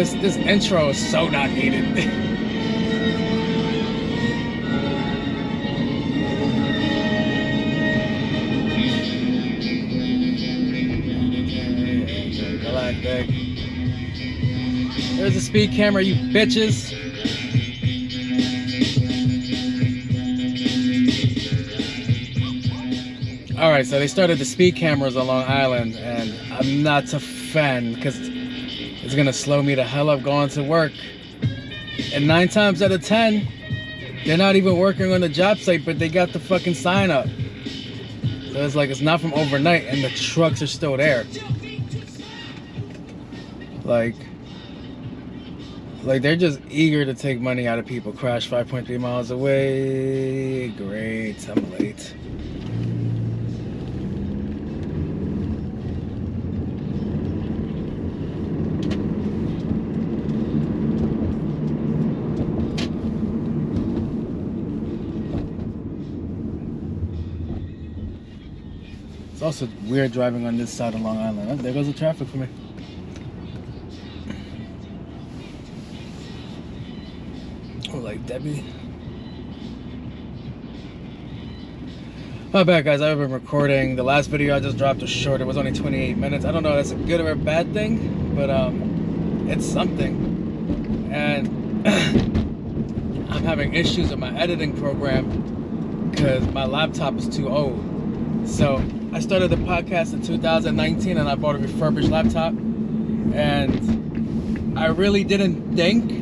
this intro is so not needed. Galactic. There's a speed camera, you bitches. Alright, so they started the speed cameras on Long Island, and I'm not a fan because it's gonna slow me the hell up going to work. And 9 times out of 10, they're not even working on the job site, but they got the fucking sign up. So it's like it's not from overnight, and the trucks are still there. Like they're just eager to take money out of people. Crash 5.3 miles away. Great, I'm late. It's also weird driving on this side of Long Island. Oh, there goes the traffic for me. Oh, like Debbie. My bad, guys. I've been recording. The last video I just dropped was short. It was only 28 minutes. I don't know if that's a good or a bad thing, but it's something. And I'm having issues with my editing program because my laptop is too old. So I started the podcast in 2019 and I bought a refurbished laptop, and I really didn't think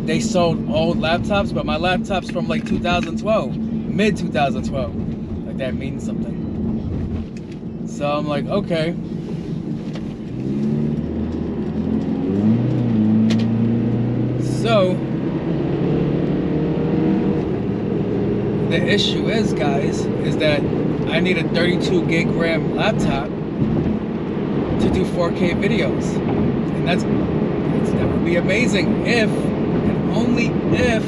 they sold old laptops, but my laptop's from like 2012, mid 2012. Like that means something. So I'm like, okay. So the issue is, guys, is that I need a 32 gig RAM laptop to do 4K videos, and that would be amazing if, and only if,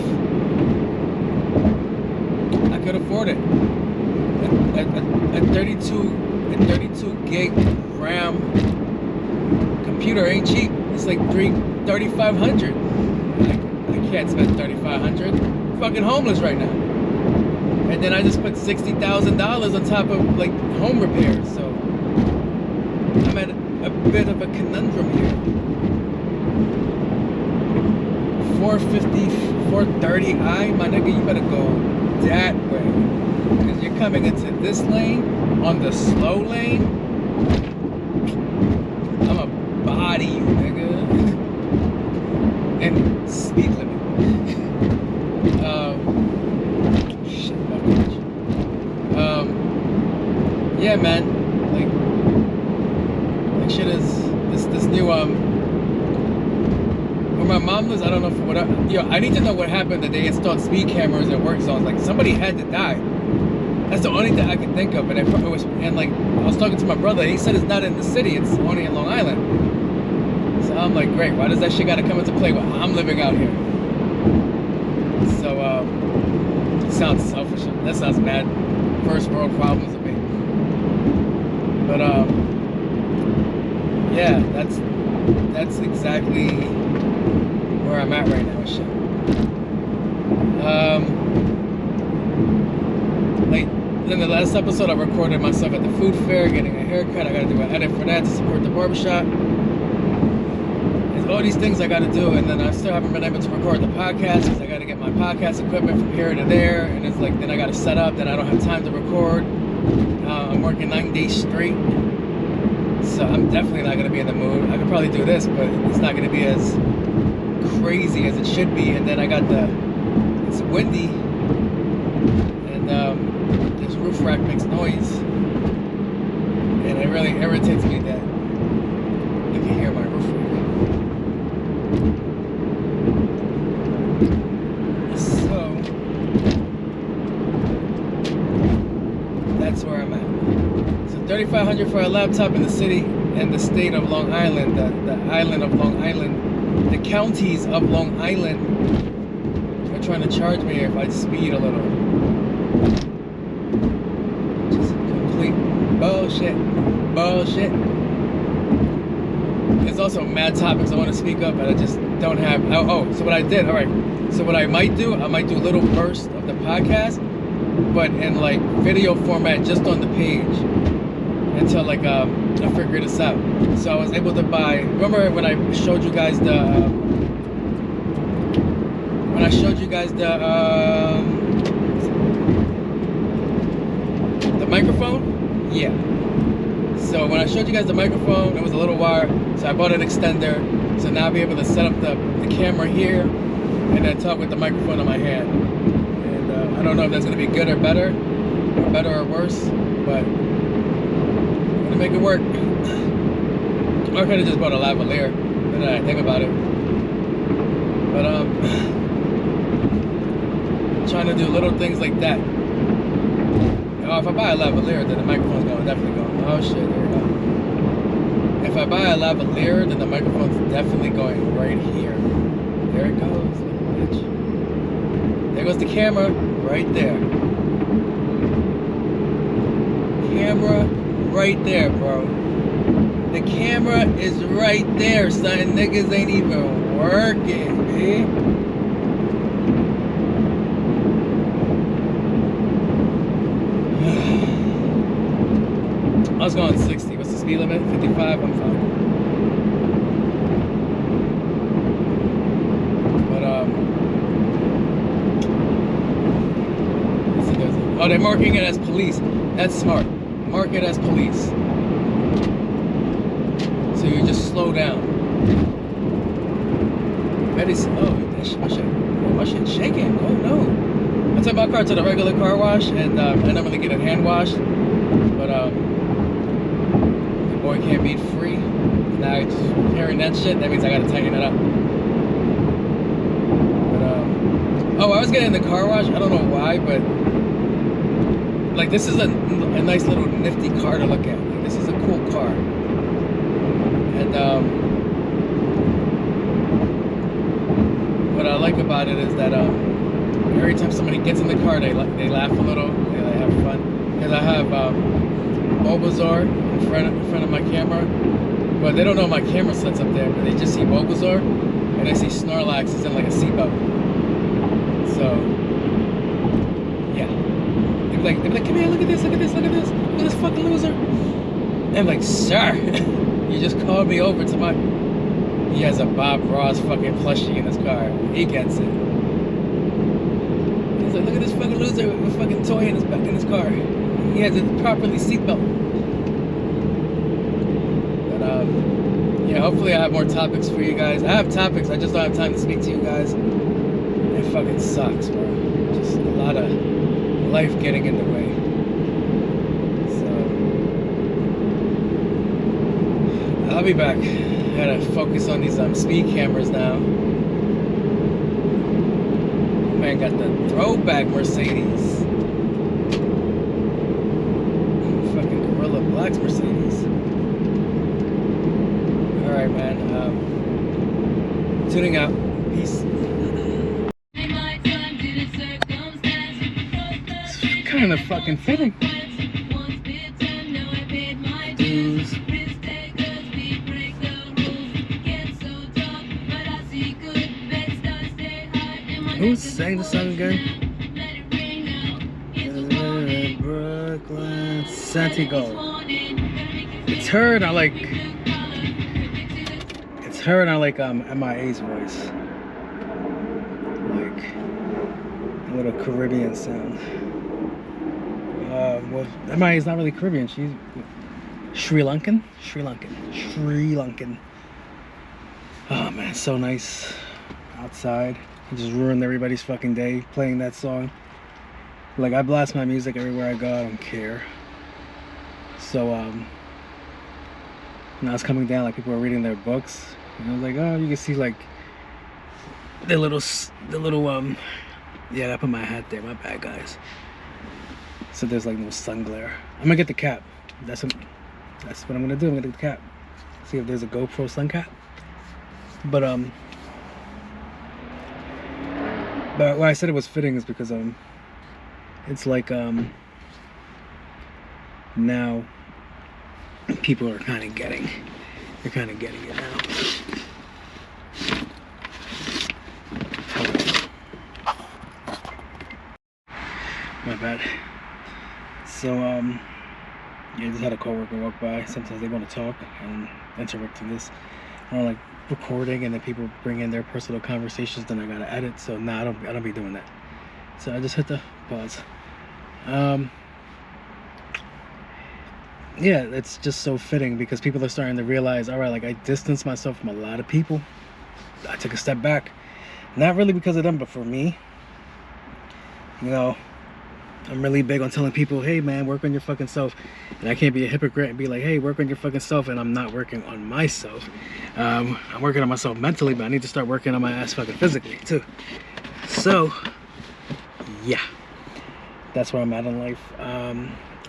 I could afford it. A 32 gig RAM computer ain't cheap. It's like $3,500. I can't spend $3,500. Fucking homeless right now. And then I just put $60,000 on top of like home repairs, so I'm at a bit of a conundrum here. 450, 430i, my nigga, you better go that way, because you're coming into this lane on the slow lane. I'ma body you, nigga. And speed limit. Yeah, man, like shit is this new where my mom lives. I don't know for what. I need to know what happened that they installed speed cameras in work zones. Like somebody had to die. That's the only thing I can think of. And I was talking to my brother. He said it's not in the city. It's only in Long Island. So I'm like, great. Why does that shit got to come into play when I'm living out here? So it sounds selfish. That sounds bad. First world problems. But yeah, that's exactly where I'm at right now and shit. Like in the last episode, I recorded myself at the food fair, getting a haircut. I gotta do an edit for that to support the barbershop. There's all these things I gotta do, and then I still haven't been able to record the podcast because I gotta get my podcast equipment from here to there, and it's like then I gotta set up, then I don't have time to record. I'm working 9 days straight, so I'm definitely not going to be in the mood. I could probably do this, but it's not going to be as crazy as it should be. And then I got it's windy, and this roof rack makes noise, and it really irritates me that you can hear my roof rack. So that's where I'm at. So $3,500 for a laptop in the city and the state of Long Island, the island of Long Island, the counties of Long Island are trying to charge me if I speed a little. Just complete bullshit. there's also mad topics I want to speak up, but I just don't have. So what I did, all right. So what I might do little bursts of the podcast, but in like video format, just on the page, until like I figure this out. So I was able to buy. Remember when I showed you guys the microphone? Yeah. So when I showed you guys the microphone, it was a little wire, so I bought an extender. So now I'll be able to set up the camera here and then talk with the microphone in my hand. And I don't know if that's gonna be good or better or worse, but I'm gonna make it work. I could have just bought a lavalier, now that I think about it. But trying to do little things like that. Oh, if I buy a lavalier, then the microphone's definitely going. Oh shit, there we go. If I buy a lavalier, then the microphone's definitely going right here. There it goes, little bitch. There goes the camera, right there. Camera, right there, bro. The camera is right there, son. Niggas ain't even working, eh? I was going 60. What's the speed limit? 55? I'm fine. But, oh, they're marking it as police. That's smart. Mark it as police. So you just slow down. My shit's shaking. Oh, no. I took my car to the regular car wash, and I normally get it hand washed. But, boy can't be free. Now he's just repairing that shit. That means I gotta tighten it up. But oh, I was getting the car wash. I don't know why, but like this is a nice little nifty car to look at. Like, this is a cool car. And what I like about it is that every time somebody gets in the car, they laugh a little. They have fun. Because I have Bulbasaur in front of my camera, but they don't know my camera set's up there, but they just see Bulbasaur and they see Snorlax is in like a seatbelt. So yeah, they'd be like, come here, look at this, look at this, look at this, look at this fucking loser. And I'm like, sir, you just called me over to my. He has a Bob Ross fucking plushie in his car. He gets it. He's like, look at this fucking loser with a fucking toy in his car. He has it properly seatbelt. But yeah, hopefully I have more topics for you guys. I have topics, I just don't have time to speak to you guys. It fucking sucks, bro. Just a lot of life getting in the way. So I'll be back. I gotta focus on these speed cameras now. Man got the throwback Mercedes. Black's Mercedes. Alright, man. Tuning out. Peace. It's kind of fucking fitting. Dudes. Who sang the song again? Brooklyn Santiago. It's her and I like MIA's voice. Like a little Caribbean sound. Well, MIA's not really Caribbean, she's Sri Lankan. Oh man, it's so nice outside. It just ruined everybody's fucking day playing that song. Like I blast my music everywhere I go, I don't care. So when I was coming down, like people were reading their books, and I was like, oh, you can see like the little yeah, I put my hat there, my bad guys. So there's like no sun glare. I'm gonna get the cap. That's what I'm gonna do. I'm gonna get the cap. See if there's a GoPro sun cap. But why I said it was fitting is because it's like now people are kind of getting You're kind of getting it now. My bad. So, yeah, just had a coworker walk by. Sometimes they want to talk and interact in this. I don't like recording and then people bring in their personal conversations, then I gotta edit. So nah, I don't be doing that. So I just hit the pause. Yeah, it's just so fitting because people are starting to realize, all right, like I distanced myself from a lot of people. I took a step back, not really because of them, but for me. You know, I'm really big on telling people, hey man, work on your fucking self. And I can't be a hypocrite and be like, hey, work on your fucking self, and I'm not working on myself. I'm working on myself mentally, but I need to start working on my ass fucking physically too. So yeah, that's where I'm at in life.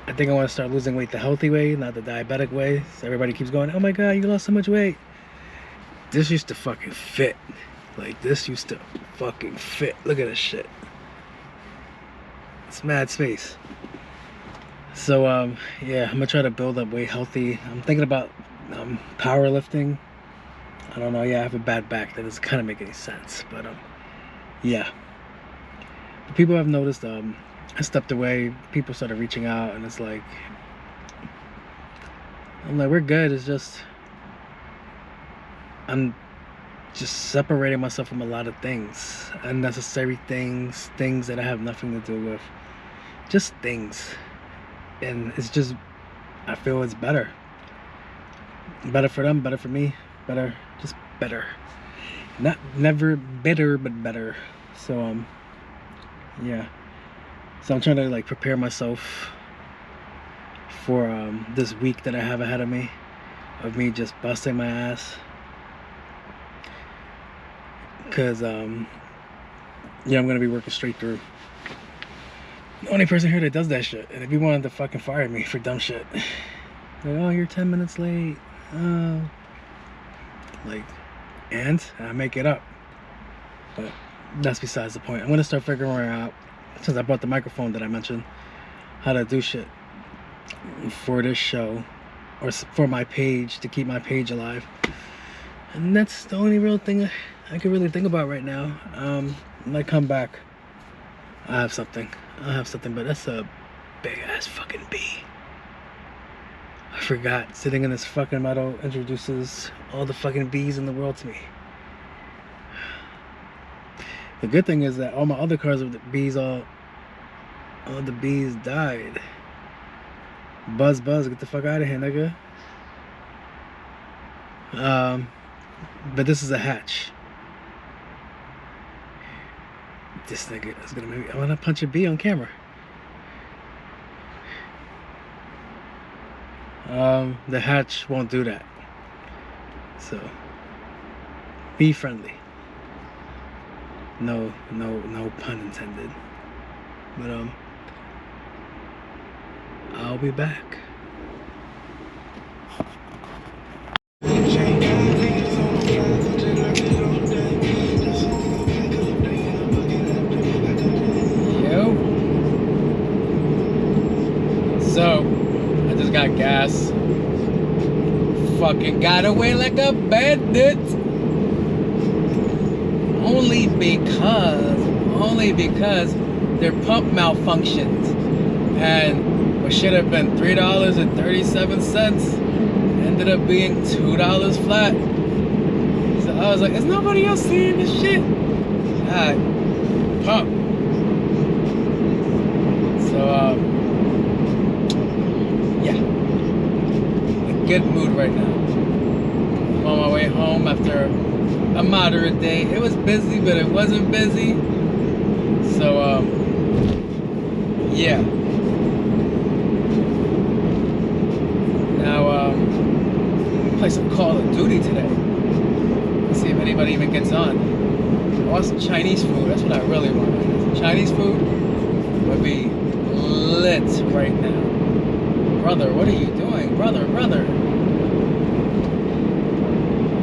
I think I want to start losing weight the healthy way, not the diabetic way. So everybody keeps going, oh my god, you lost so much weight. This used to fucking fit. Like, this used to fucking fit. Look at this shit. It's mad space. So yeah, I'm gonna try to build up weight healthy. I'm thinking about powerlifting. I don't know, yeah, I have a bad back. That doesn't kind of make any sense, but yeah. But people have noticed I stepped away, people started reaching out, and it's like, I'm like, we're good. It's just I'm just separating myself from a lot of things, unnecessary things, things that I have nothing to do with, just things. And it's just, I feel it's better for them, better for me, better, just better, not never bitter, but better. So yeah, so I'm trying to like prepare myself for this week that I have ahead of me, of me just busting my ass. Cause yeah, I'm gonna be working straight through. The only person here that does that shit. And if you wanted to fucking fire me for dumb shit, like, oh, you're 10 minutes late. Oh, like, and I make it up. But that's besides the point. I'm gonna start figuring out, since I bought the microphone that I mentioned, how to do shit for this show, or for my page, to keep my page alive. And that's the only real thing I can really think about right now. When I come back, I'll have something, but that's a big ass fucking bee. I forgot, sitting in this fucking meadow introduces all the fucking bees in the world to me. The good thing is that all my other cars with the bees, all the bees died. Buzz, get the fuck out of here, nigga. But this is a hatch. This nigga is gonna make me, I wanna punch a bee on camera. The hatch won't do that. So be friendly. No pun intended. But I'll be back. So, I just got gas. Fucking got away like a bandit. Only because their pump malfunctioned. And what should have been $3.37 ended up being $2 flat. So I was like, is nobody else seeing this shit? Alright, pump. So, yeah, in a good mood right now. I'm on my way home after a moderate day. It was busy, but it wasn't busy. So, yeah. Now, play some Call of Duty today. See if anybody even gets on. I want some Chinese food. That's what I really want. Some Chinese food would be lit right now. Brother, what are you doing? Brother.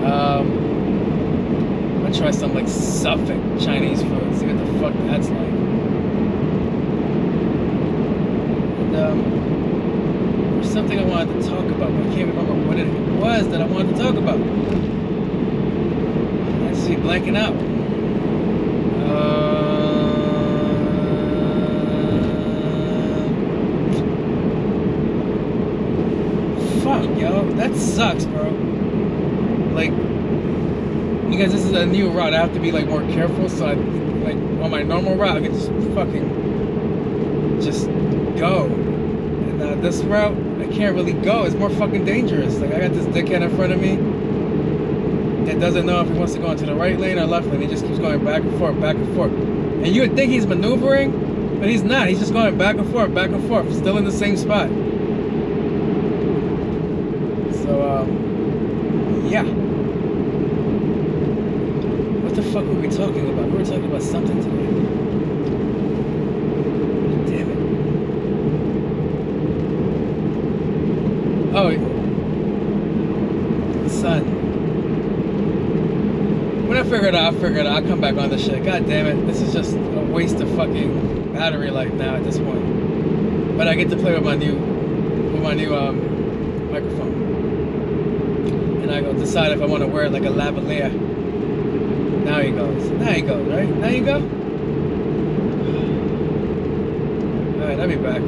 I'm gonna try some like Suffolk Chinese food. See what the fuck that's like. And something I wanted to talk about, but I can't remember what it was that I wanted to talk about. I see blanking out. Fuck, yo, that sucks, bro. Like, because this is a new route, I have to be like more careful. So I, like, on my normal route, I can just fucking just go. And this route, I can't really go. It's more fucking dangerous. Like, I got this dickhead in front of me that doesn't know if he wants to go into the right lane or left lane. He just keeps going back and forth, back and forth. And you would think he's maneuvering, but he's not. He's just going back and forth, still in the same spot. So, yeah. What the fuck were we talking about? We were talking about something today. Damn it. Oh, son. When I figure it out, I'll come back on this shit. God damn it. This is just a waste of fucking battery life now at this point. But I get to play with my new microphone. And I go decide if I want to wear it like a lavalier. Now he goes, right? Now you go? Alright, I'll be back.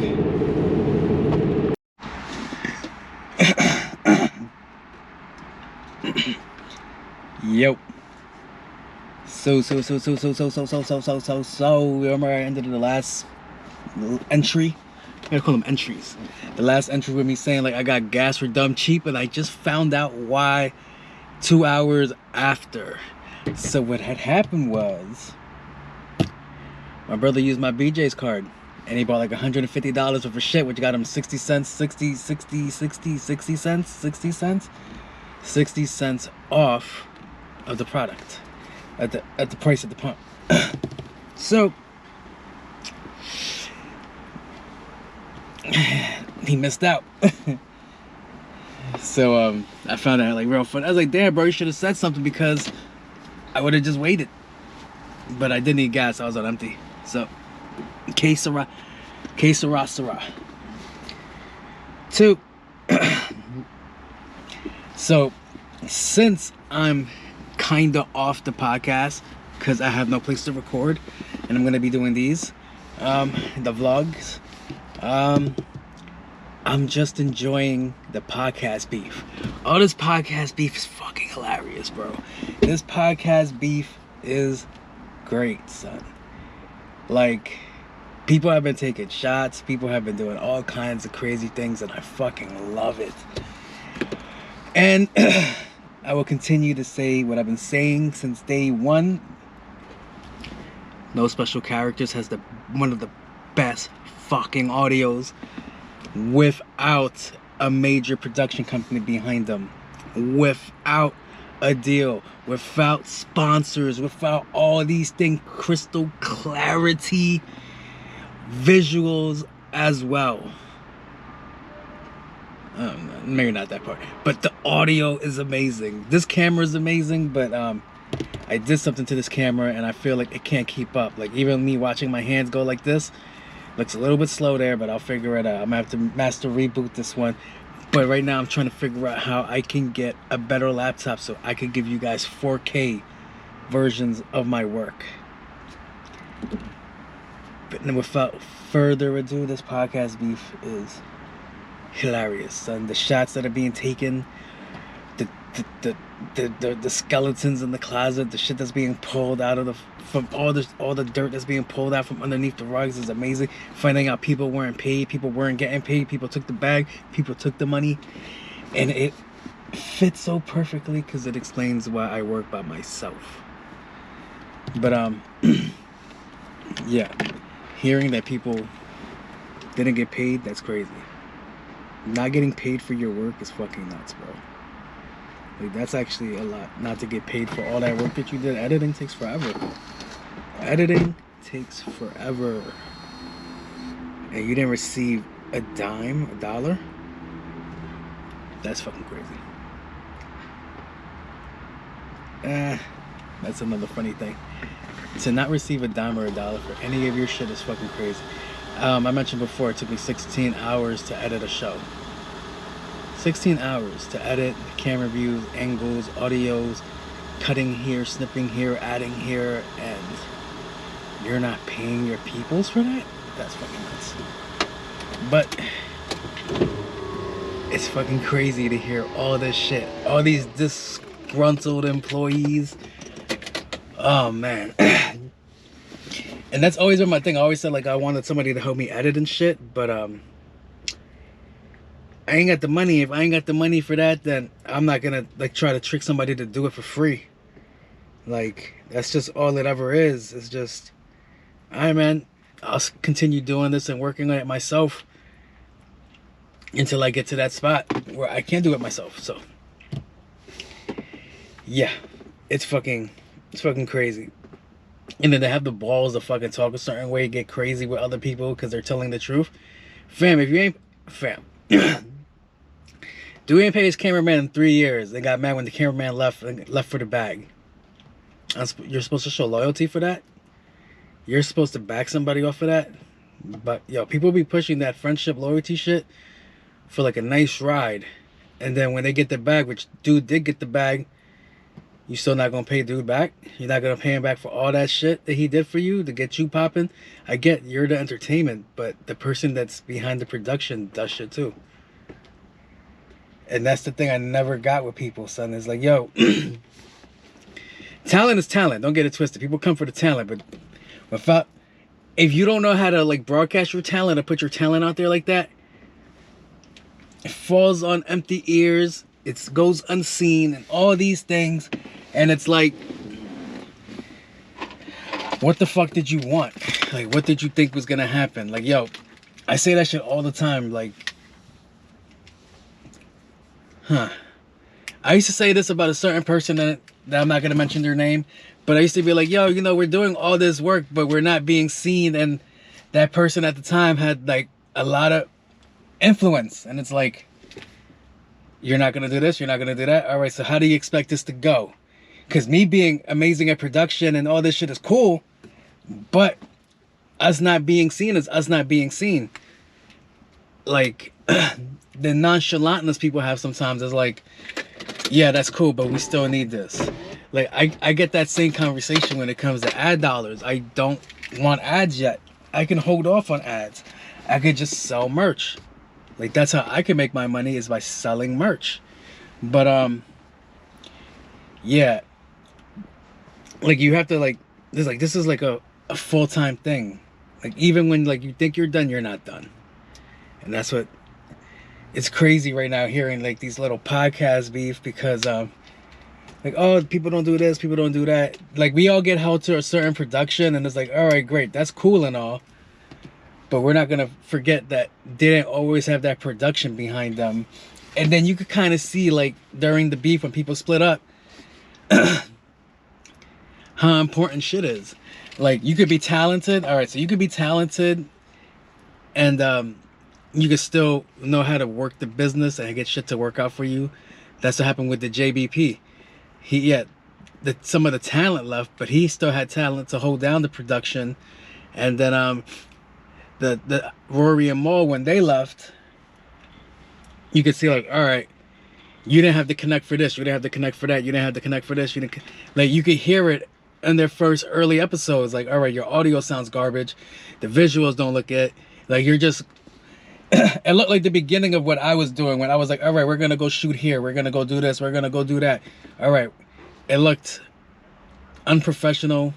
Yo. So remember I ended the last entry? I gotta call them entries. The last entry with me saying like I got gas for dumb cheap, and I just found out why 2 hours after. So what had happened was my brother used my BJ's card and he bought like $150 worth of shit, which got him 60 cents off of the product at the price at the pump. So he missed out. So I found out like real fun. I was like, damn, bro, you should have said something, because I would have just waited. But I didn't need gas. I was on empty. So, que sera. Two. So, since I'm kind of off the podcast, because I have no place to record, and I'm going to be doing these, the vlogs, I'm just enjoying the podcast beef. All this podcast beef is fucking hilarious, bro. This podcast beef is great, son. Like, people have been taking shots. People have been doing all kinds of crazy things, and I fucking love it. And I will continue to say what I've been saying since day one. No Special Characters has one of the best fucking audios without a major production company behind them, without a deal, without sponsors, without all these things, crystal clarity visuals as well. Maybe not that part, but the audio is amazing. This camera is amazing, but I did something to this camera and I feel like it can't keep up. Like, even me watching my hands go like this looks a little bit slow there, but I'll figure it out. I'm gonna have to master reboot this one. But right now I'm trying to figure out how I can get a better laptop so I can give you guys 4K versions of my work. But without further ado, this podcast beef is hilarious. And the shots that are being taken, the skeletons in the closet, the shit that's being pulled out of from all the dirt that's being pulled out from underneath the rugs is amazing. Finding out people weren't paid, people weren't getting paid, people took the bag, people took the money, and it fits so perfectly because it explains why I work by myself. But yeah, hearing that people didn't get paid, that's crazy. Not getting paid for your work is fucking nuts, bro. Like, that's actually a lot, not to get paid for all that work that you did. Editing takes forever. Editing takes forever. And you didn't receive a dime, a dollar? That's fucking crazy. That's another funny thing. To not receive a dime or a dollar for any of your shit is fucking crazy. I mentioned before, it took me 16 hours to edit a show. 16 hours to edit camera views, angles, audios, cutting here, snipping here, adding here, and you're not paying your peoples for that? That's fucking nuts. But it's fucking crazy to hear all this shit. All these disgruntled employees. Oh, man. And that's always been my thing. I always said, like, I wanted somebody to help me edit and shit, but I ain't got the money. If I ain't got the money for that, then I'm not gonna, like, try to trick somebody to do it for free. Like, that's just all it ever is. It's just, all right, man, I'll continue doing this and working on it myself until I get to that spot where I can do it myself. So, yeah, it's fucking crazy. And then they have the balls to fucking talk a certain way, get crazy with other people because they're telling the truth. Fam, if you ain't, fam, Dewey ain't paid his cameraman in 3 years. They got mad when the cameraman left for the bag. You're supposed to show loyalty for that? You're supposed to back somebody off of that? But, yo, people be pushing that friendship loyalty shit for, like, a nice ride. And then when they get the bag, which dude did get the bag, you still not gonna pay dude back? You're not gonna pay him back for all that shit that he did for you to get you popping? I get you're the entertainment, but the person that's behind the production does shit too. And that's the thing I never got with people, son. It's like, yo, talent is talent. Don't get it twisted. People come for the talent, but if you don't know how to, like, broadcast your talent or put your talent out there like that, it falls on empty ears. It goes unseen and all these things. And it's like, what the fuck did you want? Like, what did you think was gonna happen? Like, yo, I say that shit all the time. Like, I used to say this about a certain person that I'm not gonna mention their name, but I used to be like, yo, you know, we're doing all this work, but we're not being seen. And that person at the time had, like, a lot of influence. And it's like, you're not gonna do this, you're not gonna do that. All right, so how do you expect this to go? Because me being amazing at production and all this shit is cool, but us not being seen is us not being seen. Like, the nonchalantness people have sometimes is like, yeah, that's cool, but we still need this. Like, I get that same conversation when it comes to ad dollars. I don't want ads yet. I can hold off on ads. I could just sell merch. Like, that's how I can make my money, is by selling merch. But yeah, like, you have to, like, this is like a full-time thing. Like, even when, like, you think you're done, you're not done. And that's what, it's crazy right now hearing, like, these little podcast beef because like, oh, people don't do this, people don't do that. Like, we all get held to a certain production, and it's like, all right, great, that's cool and all, but we're not gonna forget that they didn't always have that production behind them. And then you could kind of see, like, during the beef when people split up, how important shit is. Like, you could be talented. All right, so you could be talented and you could still know how to work the business and get shit to work out for you. That's what happened with the JBP. Some of the talent left, but he still had talent to hold down the production. And then the Rory and Maul, when they left, you could see, like, all right, you didn't have to connect for this, you didn't have to connect for that, you didn't have to connect for this, like, you could hear it in their first early episodes. Like, all right, your audio sounds garbage, the visuals don't look it, like, you're just it looked like the beginning of what I was doing when I was like, all right, we're gonna go shoot here, we're gonna go do this, we're gonna go do that. All right, it looked unprofessional,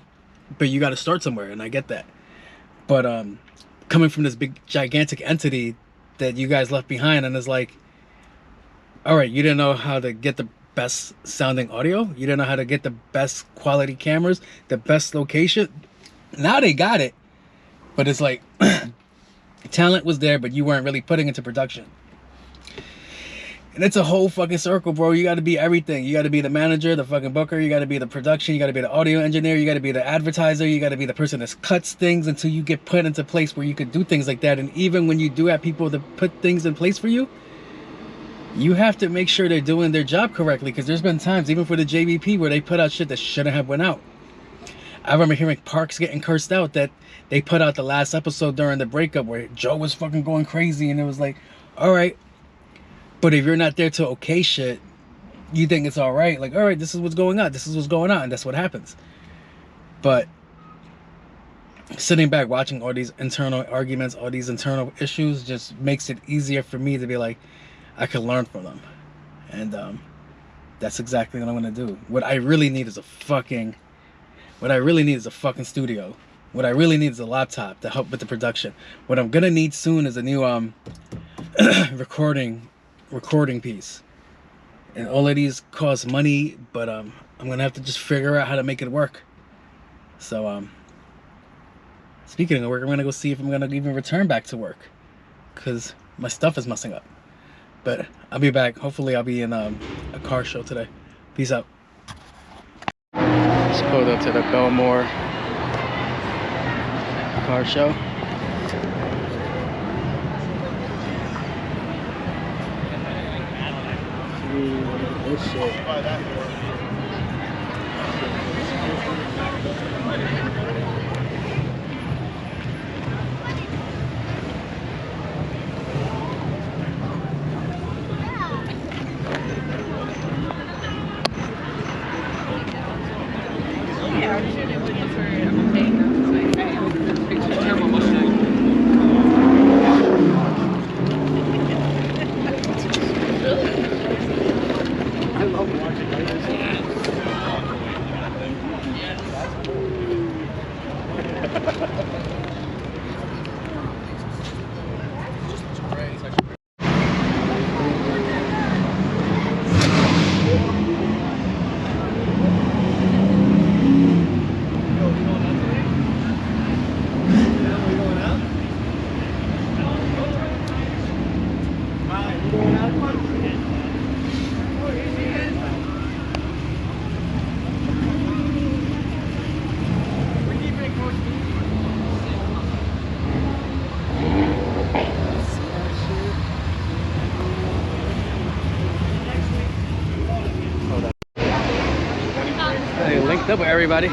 but you got to start somewhere, and I get that. But coming from this big gigantic entity that you guys left behind, and it's like, all right, you didn't know how to get the best sounding audio, you didn't know how to get the best quality cameras, the best location. Now they got it, but it's like talent was there, but you weren't really putting into production. And it's a whole fucking circle, bro. You got to be everything. You got to be the manager, the fucking booker, you got to be the production, you got to be the audio engineer, you got to be the advertiser, you got to be the person that cuts things until you get put into place where you could do things like that. And even when you do have people that put things in place for you, you have to make sure they're doing their job correctly, because there's been times, even for the JVP, where they put out shit that shouldn't have went out. I remember hearing Parks getting cursed out that they put out the last episode during the breakup where Joe was fucking going crazy, and it was like, all right, But if you're not there to okay shit, you think it's all right. Like, all right, this is what's going on. This is what's going on. And that's what happens. But sitting back, watching all these internal arguments, all these internal issues, just makes it easier for me to be like, I can learn from them. And that's exactly what I'm going to do. What I really need is a fucking studio. What I really need is a laptop to help with the production. What I'm going to need soon is a new recording piece. And all of these cost money, but I'm gonna have to just figure out how to make it work. So speaking of work, I'm gonna go see if I'm gonna even return back to work, because my stuff is messing up. But I'll be back. Hopefully I'll be in a car show today. Peace out. Just pulled up to the Belmore car show. This shit. Linked up with everybody.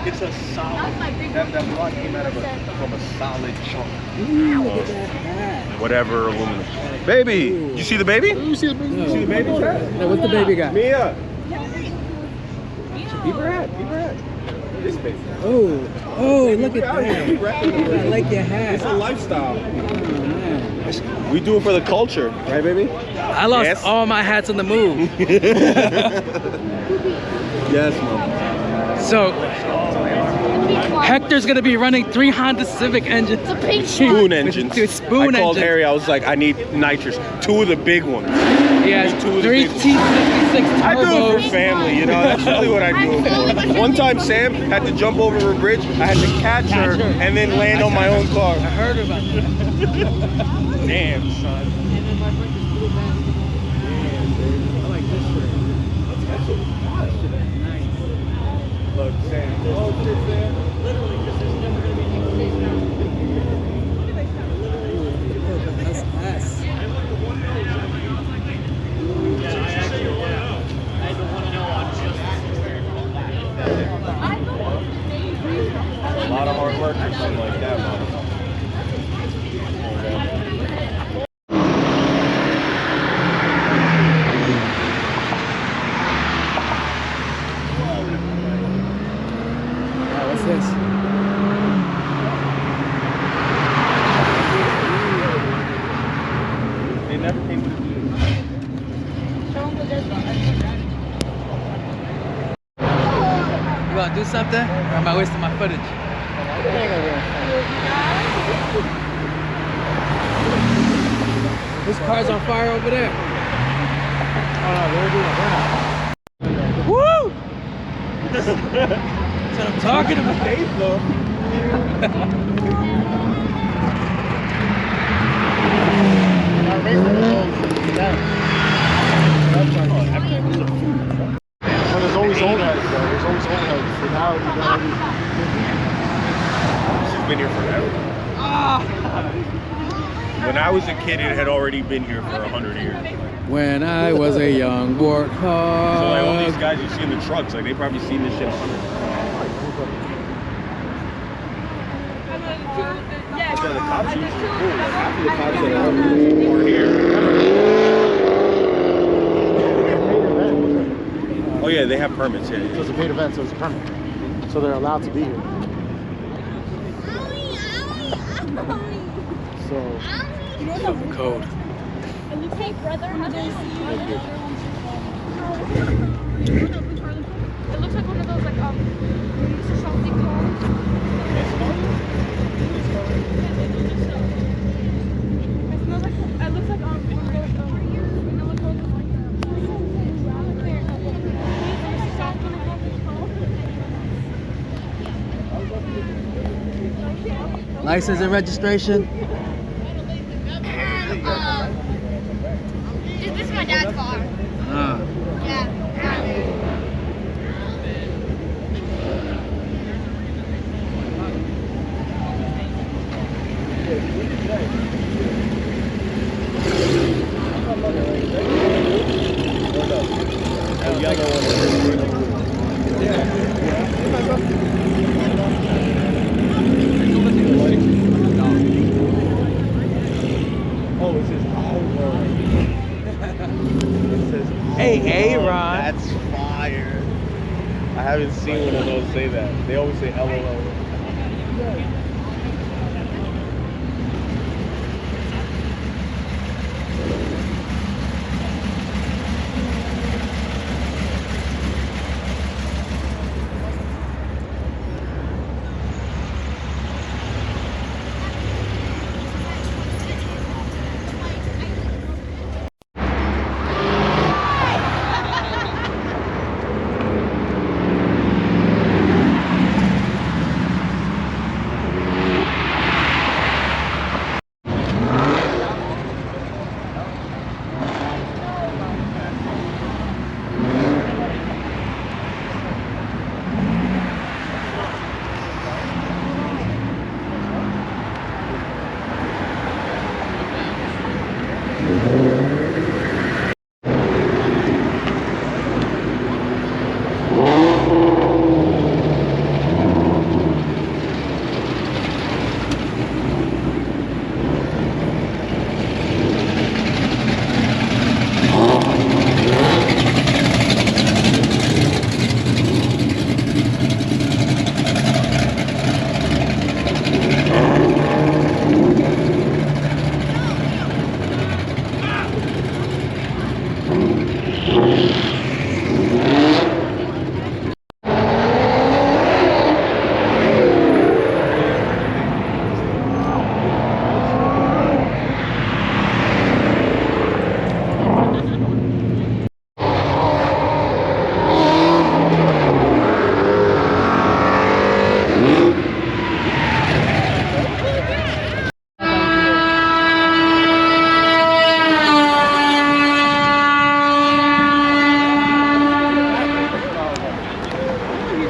It's a solid. That block came out from a solid chunk. Ooh, look at that hat. Whatever aluminum. Baby, Ooh. you see the baby? You see the baby? You see the baby? Now, what's the baby got? Mia. Keep her hat. Keep her hat. This baby. Oh, look at that. I like your hat. It's a lifestyle. Oh, man. We do it for the culture, right, baby? I lost all my hats on the move. Yes, mom. So Hector's gonna be running 3 Honda Civic engines. Spoon engines. Dude, spoon I called engines. Harry. I was like, I need nitrous. 2 of the big ones. Yeah, Two of the 3 big ones. T66 Turbos. I do it for family, you know. That's really what I do it for. One time, Sam had to jump over a bridge. I had to catch her and then land on my own car. I heard about that. Damn, son. I like this shirt. Look, Sam. Oh, Sam. Literally, because there's never going to be any space now. That's us. A lot of hard work or something like that, man. What's this? They never came with a You gonna do something? Or am I wasting my footage? This car's on fire over there. Woo! That's what I'm talking Well, there's always old heads, though. There's always old heads. So now you got She's been here forever. When I was a kid, it had already been here for 100 years. When I was a young warthog. So like all these guys you see in the trucks, like they probably seen this shit 100 times. Yeah, the cops usually cool. Half of the cops that are here. Oh yeah, they have permits. Yeah. So it's a paid event, so it's a permit. So they're allowed to be here. So Code. Hey, brother, how do you see you? It looks like one of those, like, something called. It smells like, it looks like, one of those, License and registration. This is my dad's car. Yeah. Oh, it says it says Hey, A-Ron. That's fire. I haven't seen one of those say that. They always say LOL.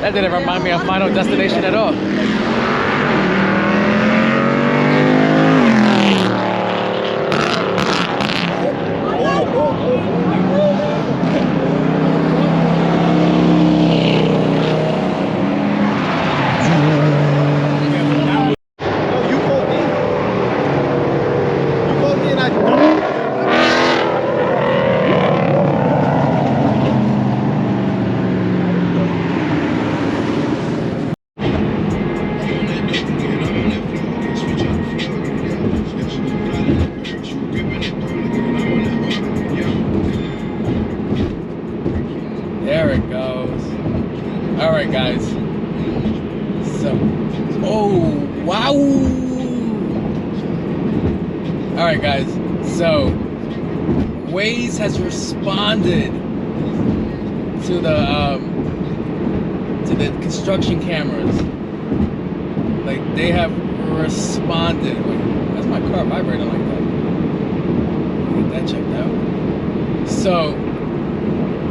That didn't remind me of Final Destination at all. There it goes. All right, guys. So, oh, wow. All right, guys. So, Waze has responded to the construction cameras. Like, they have responded. Wait, why's my car vibrating like that? Get that checked out. So,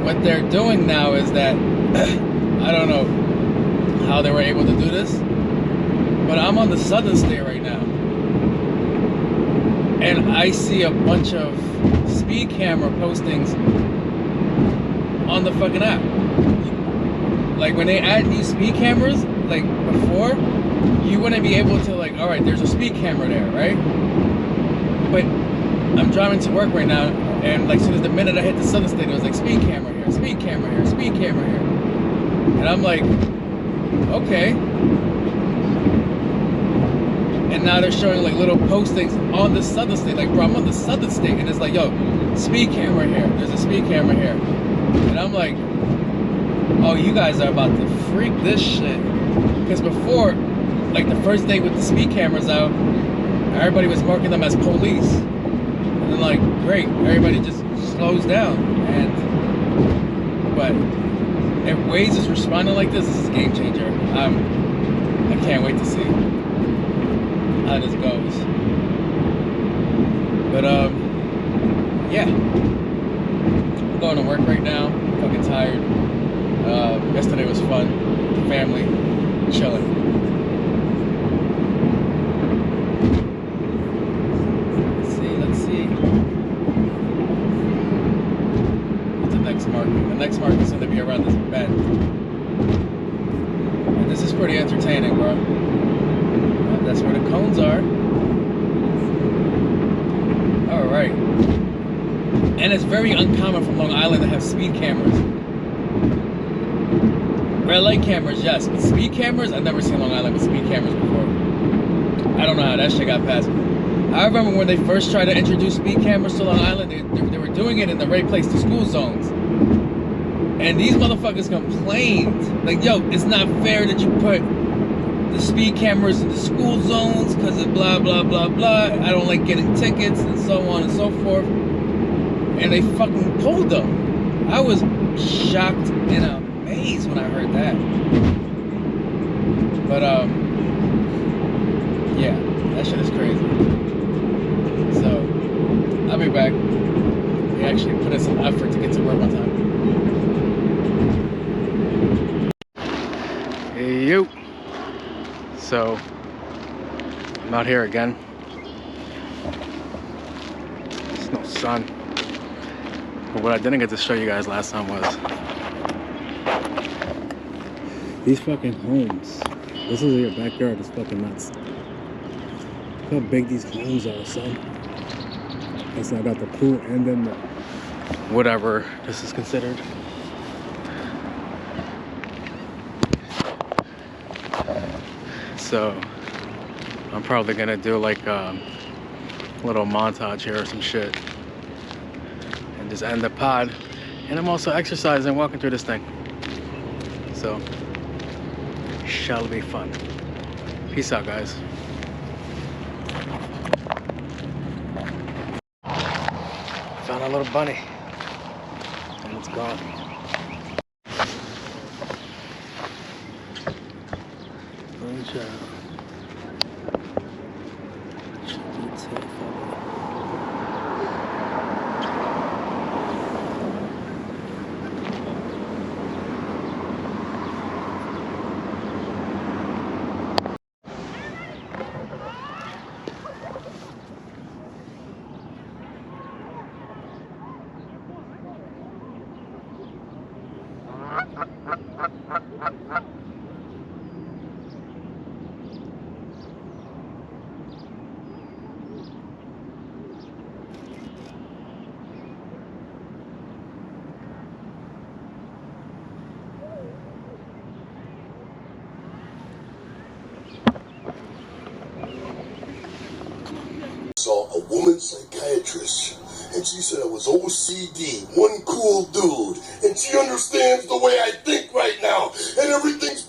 what they're doing now is that I don't know how they were able to do this, but I'm on the Southern State right now, and I see a bunch of speed camera postings on the fucking app. Like when they add new speed cameras, like before, you wouldn't be able to, like, all right, there's a speed camera there, right? But I'm driving to work right now, and like, soon as the minute I hit the southern state, it was like, speed camera here, speed camera here, speed camera here. And I'm like, okay. And now they're showing like little postings on the southern state, like, bro, I'm on the southern state, and it's like, yo, speed camera here, there's a speed camera here. And I'm like, oh, you guys are about to freak this shit. Because before, like the first day with the speed cameras out, everybody was marking them as police. And then, like, great, everybody just slows down. But if Waze is responding like this is a game changer. I can't wait to see how this goes. But yeah, I'm going to work right now. I'm fucking tired. Yesterday was fun. The family, chilling. Let's see. What's the next market? The next market is going to be around this bend. And this is pretty entertaining, bro. That's where the cones are. Alright. And it's very uncommon from Long Island to have speed cameras. Red light cameras, yes, but speed cameras, I've never seen Long Island with speed cameras before. I don't know how that shit got past. I remember when they first tried to introduce speed cameras to Long Island, they were doing it in the right place, the school zones. And these motherfuckers complained, like, yo, it's not fair that you put the speed cameras in the school zones because of blah, blah, blah, blah. I don't like getting tickets and so on and so forth. And they fucking pulled them. I was shocked and amazed when I heard that. But yeah, that shit is crazy. So I'll be back. We actually put in some effort to get to work on time. Hey you. So I'm out here again. There's no sun. But what I didn't get to show you guys last time was these fucking homes. This is your backyard. It's fucking nuts. Look how big these homes are, son. And so I got the pool and then the whatever this is considered. So I'm probably gonna do like a little montage here or some shit and just end the pod. And I'm also exercising, walking through this thing. So shall be fun. Peace out, guys. Found a little bunny and it's gone. Good job. Saw a woman psychiatrist, and she said I was OCD, one cool dude, and she understands the way I think right now, and everything's